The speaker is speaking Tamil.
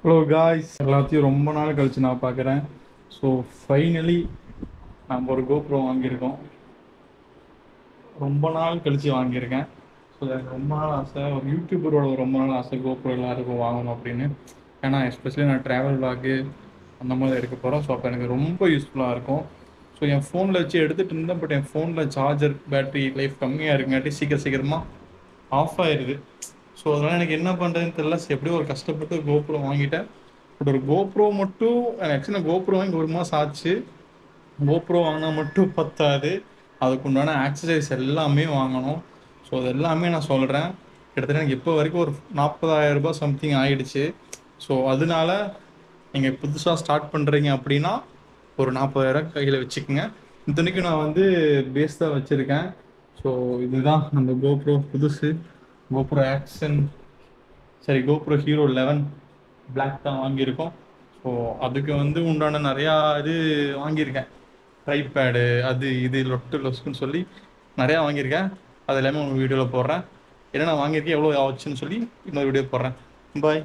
ஹலோ காய்ஸ், எல்லாத்தையும் ரொம்ப நாள் கழிச்சு நான் பார்க்குறேன். ஸோ ஃபைனலி நம்ம ஒரு கோப்ரோ வாங்கியிருக்கோம். ரொம்ப நாள் கழிச்சு வாங்கியிருக்கேன். ஸோ எனக்கு ரொம்ப நாள் ஆசை, ஒரு யூடியூபரோட ரொம்ப நாள் ஆசை கோப்ரோ எல்லாருக்கும் வாங்கணும் அப்படின்னு. ஏன்னா எஸ்பெஷலி நான் ட்ராவல் vlog அந்த மாதிரி எடுக்க போகிறேன். ஸோ அப்போ எனக்கு ரொம்ப யூஸ்ஃபுல்லாக இருக்கும். ஸோ என் ஃபோனில் வச்சு எடுத்துகிட்டு இருந்தேன். பட் என் ஃபோனில் சார்ஜர் பேட்டரி லைஃப் கம்மியாக இருக்குங்காட்டி சீக்கிரமாக ஆஃப் ஆயிடுது. ஸோ அதனால் எனக்கு என்ன பண்ணுறதுன்னு தெரியல. எப்படியோ ஒரு கஷ்டப்பட்டு கோப்ரோ வாங்கிட்டேன். பட் ஒரு கோப்ரோ மட்டும் ஆக்சுவலாக கோப்ரோ வாங்கி ஒரு மாதம் ஆச்சு. கோப்ரோ வாங்கினா மட்டும் பத்தாது, அதுக்கு உண்டான ஆக்சசரிஸ் எல்லாமே வாங்கணும். ஸோ அது எல்லாமே நான் சொல்கிறேன். கிட்டத்தட்ட எனக்கு இப்போ வரைக்கும் ஒரு 40,000 சம்திங் ஆகிடுச்சு. ஸோ அதனால நீங்கள் புதுசாக ஸ்டார்ட் பண்ணுறீங்க அப்படின்னா ஒரு 40,000 கையில் வச்சுக்கோங்க. இத்தனைக்கும் நான் வந்து பேஸ் தான் வச்சுருக்கேன். ஸோ இதுதான் அந்த கோப்ரோ புதுசு, கோப்ரோ ஆக்ஷன், சரி கோப்ரோ ஹீரோ 11 பிளாக் தான் வாங்கியிருக்கோம். ஸோ அதுக்கு வந்து உண்டான நிறையா இது வாங்கியிருக்கேன். ட்ரைபேடு அது இது லொட்டு லொஸ்க்குன்னு சொல்லி நிறையா வாங்கியிருக்கேன். அது எல்லாமே உங்கள் வீடியோவில் போடுறேன். என்னென்ன வாங்கியிருக்கேன், எவ்வளோ ஆச்சுன்னு சொல்லி இன்னொரு வீடியோ போடுறேன். பாய்.